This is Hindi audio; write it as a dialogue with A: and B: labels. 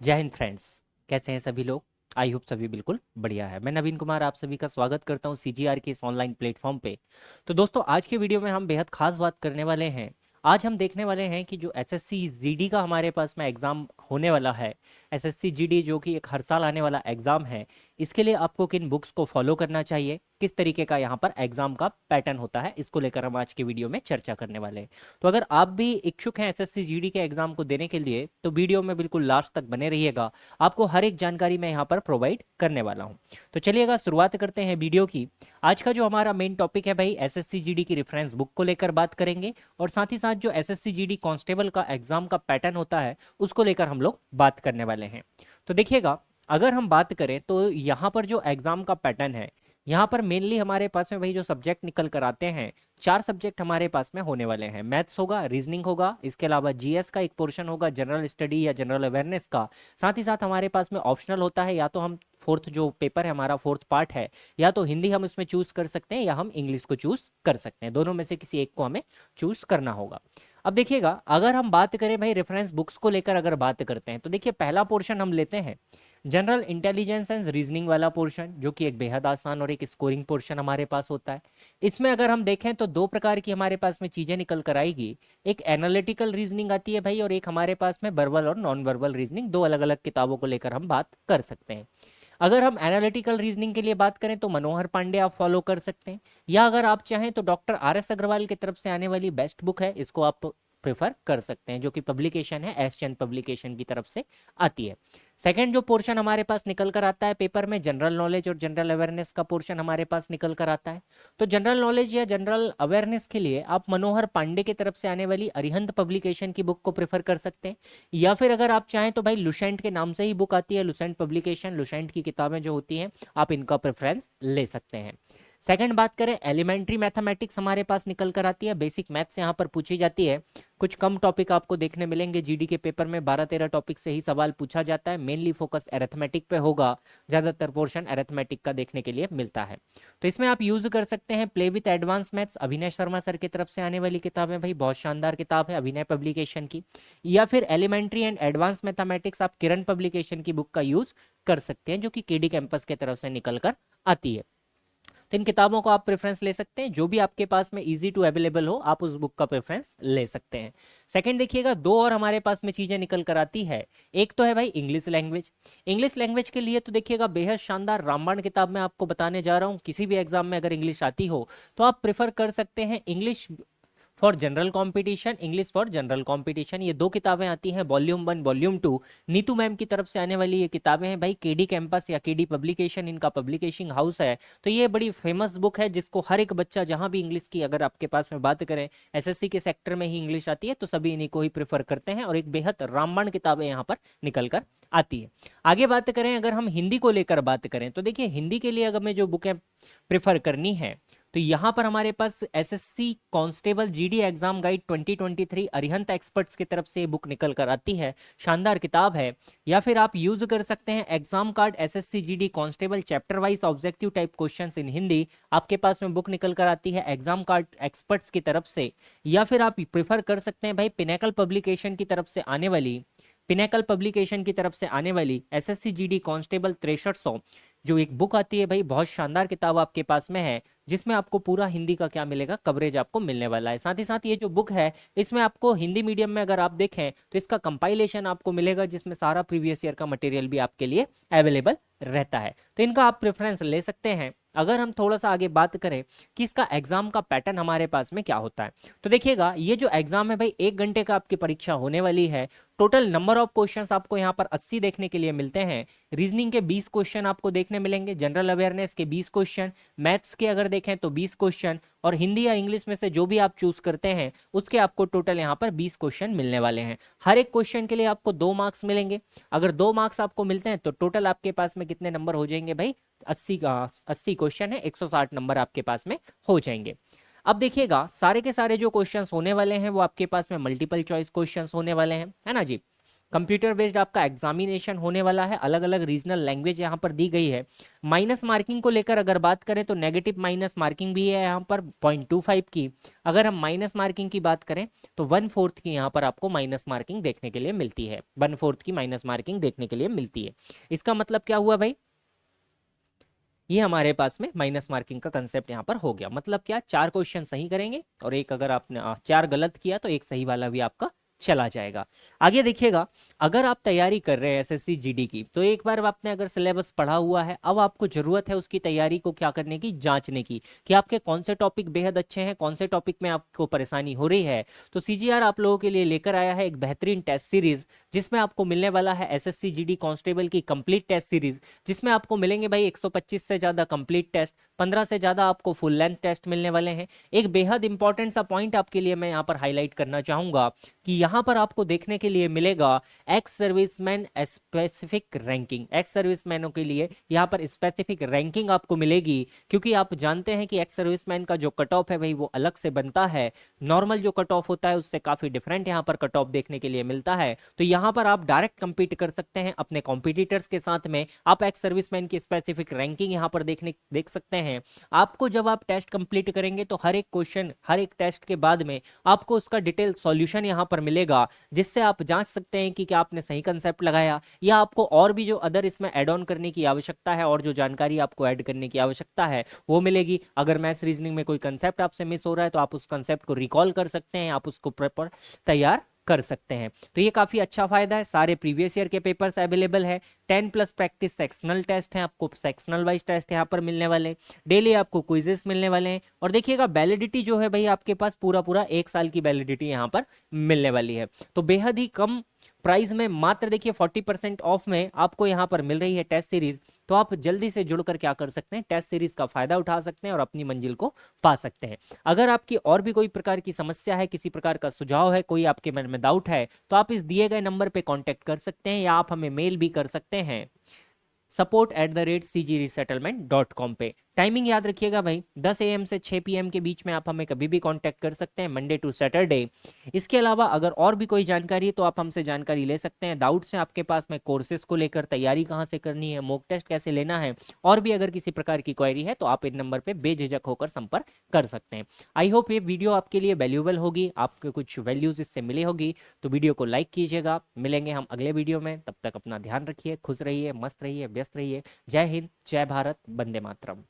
A: जय हिंद फ्रेंड्स। कैसे हैं सभी लोग? आई होप सभी बिल्कुल बढ़िया है। मैं नवीन कुमार आप सभी का स्वागत करता हूं सीजीआर के इस ऑनलाइन प्लेटफॉर्म पे। तो दोस्तों, आज के वीडियो में हम बेहद खास बात करने वाले हैं। आज हम देखने वाले हैं कि जो एसएससी जीडी का हमारे पास में एग्जाम होने वाला है, एसएससी जीडी जो कि एक हर साल आने वाला एग्जाम है, इसके लिए आपको किन बुक्स को फॉलो करना चाहिए, किस तरीके का यहाँ पर एग्जाम का पैटर्न होता है, इसको लेकर हम आज के वीडियो में चर्चा करने वाले हैं। तो अगर आप भी इच्छुक हैं एसएससी जीडी के एग्जाम को देने के लिए, तो वीडियो में बिल्कुल लास्ट तक बने रहिएगा। आपको हर एक जानकारी मैं यहाँ पर प्रोवाइड करने वाला हूँ। तो चलिएगा शुरुआत करते हैं वीडियो की। आज का जो हमारा मेन टॉपिक है भाई, एसएससी जीडी की रेफरेंस बुक को लेकर बात करेंगे, और साथ ही साथ जो एसएससी जीडी कांस्टेबल का एग्जाम का पैटर्न होता है उसको लेकर हम लोग बात करने वाले हैं। तो देखिएगा, अगर हम बात करें तो यहाँ पर जो एग्जाम का पैटर्न है, यहाँ पर मेनली हमारे पास में भाई जो सब्जेक्ट निकल कर आते हैं, चार सब्जेक्ट हमारे पास में होने वाले हैं। मैथ्स होगा, रीजनिंग होगा, इसके अलावा जीएस का एक पोर्शन होगा, जनरल स्टडी या जनरल अवेयरनेस का। साथ ही साथ हमारे पास में ऑप्शनल होता है, या तो हम फोर्थ जो पेपर है हमारा, फोर्थ पार्ट है, या तो हिंदी हम इसमें चूज कर सकते हैं या हम इंग्लिश को चूज कर सकते हैं। दोनों में से किसी एक को हमें चूज करना होगा। अब देखिएगा, अगर हम बात करें भाई रेफरेंस बुक्स को लेकर अगर बात करते हैं, तो देखिए पहला पोर्शन हम लेते हैं जनरल इंटेलिजेंस एंड रीजनिंग वाला पोर्शन, जो कि एक बेहद आसान और एक स्कोरिंग पोर्शन हमारे पास होता है। इसमें अगर हम देखें तो दो प्रकार की हमारे पास में चीजें निकल कर आएगी। एक एनालिटिकल रीजनिंग आती है भाई, और एक हमारे पास में वर्बल और नॉन वर्बल रीजनिंग, दो अलग अलग किताबों को लेकर हम बात कर सकते हैं। अगर हम एनालिटिकल रीजनिंग के लिए बात करें तो मनोहर पांडे आप फॉलो कर सकते हैं, या अगर आप चाहें तो डॉक्टर आर एस अग्रवाल की तरफ से आने वाली बेस्ट बुक है, इसको आप प्रेफर कर सकते हैं, जो कि पब्लिकेशन है एस चंद पब्लिकेशन की तरफ से आती है। सेकंड जो पोर्शन हमारे पास निकल कर आता है पेपर में, जनरल नॉलेज और जनरल अवेयरनेस का पोर्शन हमारे पास निकल कर आता है। तो जनरल नॉलेज या जनरल अवेयरनेस के लिए आप मनोहर पांडे की तरफ से आने वाली अरिहंत पब्लिकेशन की बुक को प्रेफर कर सकते हैं, या फिर अगर आप चाहें तो भाई लुसेंट के नाम से ही बुक आती है, लुसेंट पब्लिकेशन, लुसेंट की किताबें जो होती हैं आप इनका प्रेफरेंस ले सकते हैं। सेकंड बात करें, एलिमेंट्री मैथमेटिक्स हमारे पास निकल कर आती है, बेसिक मैथ्स यहाँ पर पूछी जाती है। कुछ कम टॉपिक आपको देखने मिलेंगे जीडी के पेपर में, 12-13 टॉपिक से ही सवाल पूछा जाता है। मेनली फोकस अरिथमेटिक पे होगा, ज्यादातर पोर्शन अरिथमेटिक का देखने के लिए मिलता है। तो इसमें आप यूज कर सकते हैं प्ले विथ एडवांस मैथ्स, अभिनय शर्मा सर की तरफ से आने वाली किताब है भाई, बहुत शानदार किताब है अभिनय पब्लिकेशन की। या फिर एलिमेंट्री एंड एडवांस मैथमेटिक्स आप किरण पब्लिकेशन की बुक का यूज कर सकते हैं, जो कि केडी कैंपस की तरफ से निकल कर आती है। तो इन किताबों को आप प्रेफरेंस ले सकते हैं, जो भी आपके पास में इजी टू अवेलेबल हो आप उस बुक का प्रेफरेंस ले सकते हैं। सेकंड देखिएगा, दो और हमारे पास में चीजें निकल कर आती है। एक तो है भाई इंग्लिश लैंग्वेज। इंग्लिश लैंग्वेज के लिए तो देखिएगा बेहद शानदार रामबाण किताब मैं आपको बताने जा रहा हूँ। किसी भी एग्जाम में अगर इंग्लिश आती हो तो आप प्रेफर कर सकते हैं English for general competition, English for general competition. ये दो किताबें आती हैं, वॉल्यूम 1 वॉल्यूम 2, नीतू मैम की तरफ से आने वाली ये किताबें हैं भाई, केडी कैंपस या केडी पब्लिकेशन इनका पब्लिकेशन हाउस है। तो ये बड़ी फेमस बुक है, जिसको हर एक बच्चा, जहां भी इंग्लिश की अगर आपके पास में बात करें, एसएससी के सेक्टर में ही इंग्लिश आती है तो सभी इन्हीं को ही प्रेफर करते हैं, और एक बेहद रामबाण किताबें यहाँ पर निकल कर आती है। आगे बात करें, अगर हम हिंदी को लेकर बात करें तो देखिए हिंदी के लिए अगर हमें जो बुकें प्रेफर करनी है, तो यहां पर हमारे पास SSC constable GD exam guide 2023 Arihant experts की तरफ से बुक निकल कर आती है, शानदार किताब है। या फिर आप यूज कर सकते हैं exam card SSC GD constable chapter wise objective type questions in Hindi, आपके पास में बुक निकल कर आती है एग्जाम कार्ड एक्सपर्ट्स की तरफ से। या फिर आप प्रेफर कर सकते हैं भाई पिनेकल पब्लिकेशन की तरफ से आने वाली, पिनेकल पब्लिकेशन की तरफ से आने वाली एसएससी जीडी कांस्टेबल 6300, जो एक बुक आती है भाई, बहुत शानदार किताब आपके पास में है, जिसमें आपको पूरा हिंदी का क्या मिलेगा, कवरेज आपको मिलने वाला है। साथ ही साथ ये जो बुक है, इसमें आपको हिंदी मीडियम में अगर आप देखें तो इसका कंपाइलेशन आपको मिलेगा, जिसमें सारा प्रीवियस ईयर का मटेरियल भी आपके लिए अवेलेबल रहता है। तो इनका आप प्रेफरेंस ले सकते हैं। अगर हम थोड़ा सा आगे बात करें कि इसका एग्जाम का पैटर्न हमारे पास में क्या होता है, तो देखिएगा ये जो एग्जाम है भाई, 1 घंटे का आपकी परीक्षा होने वाली है। टोटल नंबर ऑफ क्वेश्चंस आपको यहाँ पर 80 देखने के लिए मिलते हैं। रीजनिंग के 20 क्वेश्चन आपको देखने मिलेंगे, जनरल अवेयरनेस के 20 क्वेश्चन, मैथ्स के अगर देखें तो 20 क्वेश्चन, और हिंदी या इंग्लिश में से जो भी आप चूज करते हैं उसके आपको टोटल यहाँ पर 20 क्वेश्चन मिलने वाले हैं। हर एक क्वेश्चन के लिए आपको 2 मार्क्स मिलेंगे। अगर 2 मार्क्स आपको मिलते हैं तो टोटल आपके पास में कितने नंबर हो जाएंगे भाई, 80 क्वेश्चन है, 160 नंबर आपके पास में हो जाएंगे। अब देखिएगा, सारे के सारे जो क्वेश्चंस होने वाले हैं वो आपके पास में मल्टीपल चॉइस क्वेश्चंस होने वाले हैं, है ना जी। कंप्यूटर बेस्ड आपका एग्जामिनेशन होने वाला है, अलग अलग रीजनल लैंग्वेज यहाँ पर दी गई है। माइनस मार्किंग को लेकर अगर बात करें तो नेगेटिव माइनस मार्किंग भी है यहाँ पर 0.25 की। अगर हम माइनस मार्किंग की बात करें तो 1/4 की यहाँ पर आपको माइनस मार्किंग देखने के लिए मिलती है, 1/4 की माइनस मार्किंग देखने के लिए मिलती है। इसका मतलब क्या हुआ भाई, ये हमारे पास में माइनस मार्किंग का कंसेप्ट यहाँ पर हो गया। मतलब क्या, 4 क्वेश्चन सही करेंगे और एक अगर आपने 4 गलत किया तो एक सही वाला भी आपका चला जाएगा। आगे देखिएगा, अगर आप तैयारी कर रहे हैं एसएससी जीडी की, तो एक बार आपने अगर सिलेबस पढ़ा हुआ है, अब आपको जरूरत है उसकी तैयारी को क्या करने की, जांचने की कि आपके कौन से टॉपिक बेहद अच्छे हैं, कौन से टॉपिक में आपको परेशानी हो रही है। तो सीजीआर आप लोगों के लिए लेकर आया है एक बेहतरीन टेस्ट सीरीज, जिसमें आपको मिलने वाला है एसएससी जीडी कांस्टेबल की कंप्लीट टेस्ट सीरीज, जिसमें आपको मिलेंगे भाई 125 से ज्यादा कंप्लीट टेस्ट, 15 से ज्यादा आपको फुल लेंथ टेस्ट मिलने वाले हैं। एक बेहद इंपॉर्टेंट सा पॉइंट आपके लिए मैं यहाँ पर हाईलाइट करना चाहूंगा कि यहाँ पर आपको देखने के लिए मिलेगा ex serviceman specific ranking. Ex सर्विसमैनों के लिए यहाँ पर स्पेसिफिक रैंकिंग आपको मिलेगी, क्योंकि आप जानते हैं कि एक्स सर्विसमैन का जो कट ऑफ है भाई वो अलग से बनता है, नॉर्मल जो कट ऑफ होता है उससे काफी डिफरेंट यहाँ पर कट ऑफ देखने के लिए मिलता है। तो यहाँ पर आप डायरेक्ट कंपीट कर सकते हैं अपने कॉम्पिटिटर्स के साथ में। आप एक्स सर्विसमैन की स्पेसिफिक रैंकिंग यहाँ पर देख सकते हैं। आपको जब आप टेस्ट कंप्लीट करेंगे तो हर एक क्वेश्चन, हर एक टेस्ट के बाद में आपको उसका डिटेल सॉल्यूशन यहाँ पर मिलेगा, जिससे आप जांच सकते हैं कि क्या आपने सही कंसेप्ट लगाया या आपको और भी जो अदर इसमें ऐड ऑन करने की आवश्यकता है और जो जानकारी आपको ऐड करने की आवश्यकता है वो मिलेगी। अगर मैथ्स रीजनिंग में कोई कंसेप्ट आपसे मिस हो रहा है तो आप उस कंसेप्ट को रिकॉल कर सकते हैं, आप उसको प्रॉपर तैयार कर सकते हैं। तो ये काफी अच्छा फायदा है। सारे प्रीवियस ईयर के पेपर्स अवेलेबल है, 10+ प्रैक्टिस सेक्शनल टेस्ट हैं, आपको सेक्शनल वाइज टेस्ट यहाँ पर मिलने वाले हैं, डेली आपको क्विजेस मिलने वाले हैं। और देखिएगा वैलिडिटी जो है भाई आपके पास पूरा पूरा 1 साल की वैलिडिटी यहाँ पर मिलने वाली है। तो बेहद ही कम प्राइस में, मात्र देखिए 40% ऑफ में आपको यहाँ पर मिल रही है टेस्ट सीरीज। तो आप जल्दी से जुड़कर क्या कर सकते हैं, टेस्ट सीरीज का फायदा उठा सकते हैं और अपनी मंजिल को पा सकते हैं। अगर आपकी और भी कोई प्रकार की समस्या है, किसी प्रकार का सुझाव है, कोई आपके मन में डाउट है, तो आप इस दिए गए नंबर पे कांटेक्ट कर सकते हैं या आप हमें मेल भी कर सकते हैं support@cgresettlement.com पे। टाइमिंग याद रखिएगा भाई, 10 AM से 6 PM के बीच में आप हमें कभी भी कांटेक्ट कर सकते हैं, मंडे टू सैटरडे। इसके अलावा अगर और भी कोई जानकारी है तो आप हमसे जानकारी ले सकते हैं। डाउट्स हैं आपके पास में कोर्सेज को लेकर, तैयारी कहाँ से करनी है, मॉक टेस्ट कैसे लेना है, और भी अगर किसी प्रकार की क्वेरी है तो आप इन नंबर पर बेझिझक होकर संपर्क कर सकते हैं। आई होप ये वीडियो आपके लिए वैल्यूएबल होगी, आपको कुछ वैल्यूज इससे मिली होगी। तो वीडियो को लाइक कीजिएगा। मिलेंगे हम अगले वीडियो में, तब तक अपना ध्यान रखिए, खुश रहिए, मस्त रहिए, व्यस्त रहिए। जय हिंद, जय भारत, वंदे मातरम।